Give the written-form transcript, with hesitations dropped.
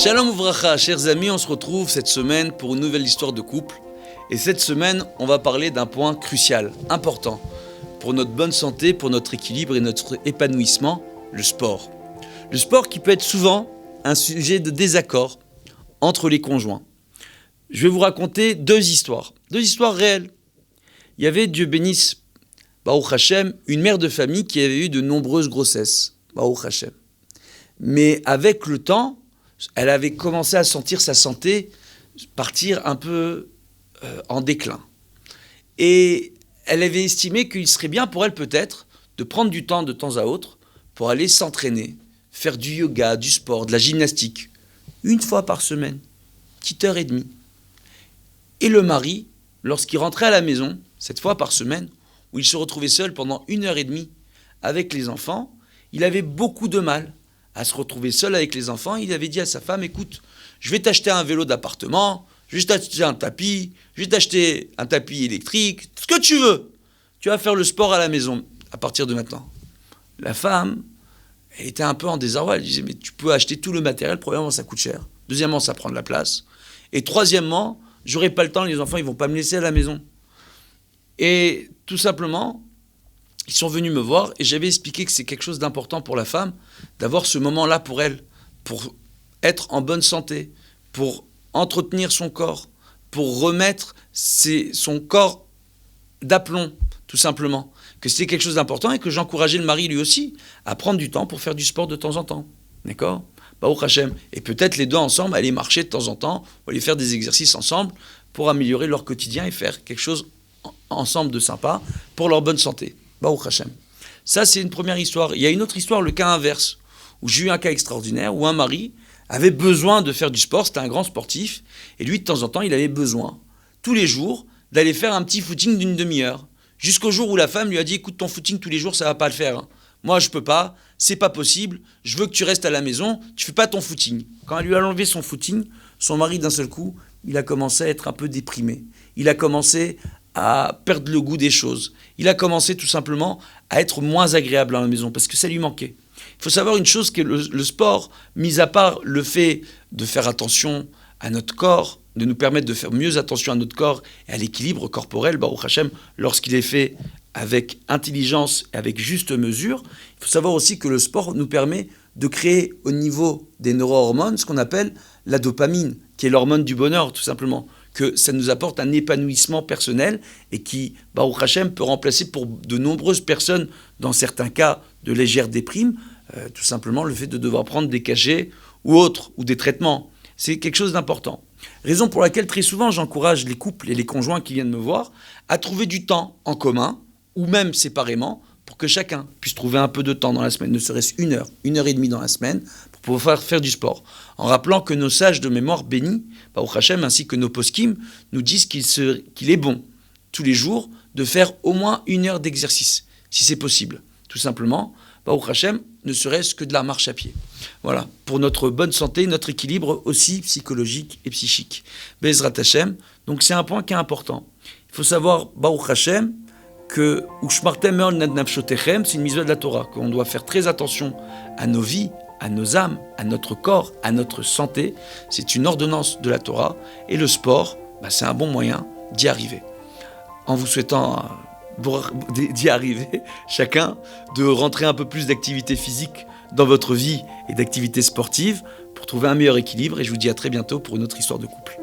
Shalom Uvracha, chers amis, on se retrouve cette semaine pour une nouvelle histoire de couple. Et cette semaine, on va parler d'un point crucial, important, pour notre bonne santé, pour notre équilibre et notre épanouissement, le sport. Le sport qui peut être souvent un sujet de désaccord entre les conjoints. Je vais vous raconter deux histoires réelles. Il y avait, Dieu bénisse, Baruch Hashem, une mère de famille qui avait eu de nombreuses grossesses, Baruch Hashem. Mais avec le temps, elle avait commencé à sentir sa santé partir un peu en déclin. Et elle avait estimé qu'il serait bien pour elle peut-être de prendre du temps de temps à autre pour aller s'entraîner, faire du yoga, du sport, de la gymnastique, une fois par semaine, petite heure et demie. Et le mari, lorsqu'il rentrait à la maison, cette fois par semaine, où il se retrouvait seul pendant 1h30 avec les enfants, il avait beaucoup de mal à se retrouver seul avec les enfants. Il avait dit à sa femme, écoute, je vais t'acheter un vélo d'appartement, je vais t'acheter un tapis, je vais t'acheter un tapis électrique, ce que tu veux. Tu vas faire le sport à la maison à partir de maintenant. La femme, elle était un peu en désarroi. Elle disait, mais tu peux acheter tout le matériel, premièrement, ça coûte cher. Deuxièmement, ça prend de la place. Et troisièmement, j'aurai pas le temps, les enfants, ils vont pas me laisser à la maison. Et tout simplement, ils sont venus me voir et j'avais expliqué que c'est quelque chose d'important pour la femme d'avoir ce moment-là pour elle, pour être en bonne santé, pour entretenir son corps, pour remettre son corps d'aplomb, tout simplement. Que c'était quelque chose d'important et que j'encourageais le mari lui aussi à prendre du temps pour faire du sport de temps en temps. D'accord ? Baruch Hashem. Et peut-être les deux ensemble aller marcher de temps en temps, ou aller faire des exercices ensemble pour améliorer leur quotidien et faire quelque chose ensemble de sympa pour leur bonne santé. Baruch Hashem. Ça, c'est une première histoire. Il y a une autre histoire, le cas inverse, où j'ai eu un cas extraordinaire, où un mari avait besoin de faire du sport, c'était un grand sportif, et lui, de temps en temps, il avait besoin, tous les jours, d'aller faire un petit footing d'une demi-heure, jusqu'au jour où la femme lui a dit, écoute, ton footing tous les jours, ça va pas le faire. Hein. Moi, je peux pas, c'est pas possible, je veux que tu restes à la maison, tu fais pas ton footing. Quand elle lui a enlevé son footing, son mari, d'un seul coup, il a commencé à être un peu déprimé. Il a commencé à perdre le goût des choses. Il a commencé tout simplement à être moins agréable à la maison parce que ça lui manquait. Il faut savoir une chose, que le sport, mis à part le fait de faire attention à notre corps, de nous permettre de faire mieux attention à notre corps et à l'équilibre corporel, Baruch Hashem, lorsqu'il est fait avec intelligence et avec juste mesure, il faut savoir aussi que le sport nous permet de créer au niveau des neurohormones ce qu'on appelle la dopamine, qui est l'hormone du bonheur tout simplement, que ça nous apporte un épanouissement personnel et qui, Baruch Hashem, peut remplacer pour de nombreuses personnes, dans certains cas de légère déprime, tout simplement le fait de devoir prendre des cachets ou autres, ou des traitements. C'est quelque chose d'important. Raison pour laquelle très souvent j'encourage les couples et les conjoints qui viennent me voir à trouver du temps en commun, ou même séparément, pour que chacun puisse trouver un peu de temps dans la semaine, ne serait-ce 1h30 dans la semaine, pour pouvoir faire du sport. En rappelant que nos sages de mémoire bénis, Baruch Hashem, ainsi que nos poskim, nous disent qu'il est bon, tous les jours, de faire au moins 1 heure d'exercice, si c'est possible. Tout simplement, Baruch Hashem, ne serait-ce que de la marche à pied. Voilà, pour notre bonne santé, notre équilibre aussi psychologique et psychique. Bezrat Hashem, donc c'est un point qui est important. Il faut savoir, Baruch Hashem, que c'est une mitzvah de la Torah, qu'on doit faire très attention à nos vies, à nos âmes, à notre corps, à notre santé. C'est une ordonnance de la Torah. Et le sport, c'est un bon moyen d'y arriver. En vous souhaitant d'y arriver, chacun, de rentrer un peu plus d'activité physique dans votre vie et d'activité sportive pour trouver un meilleur équilibre. Et je vous dis à très bientôt pour une autre histoire de couple.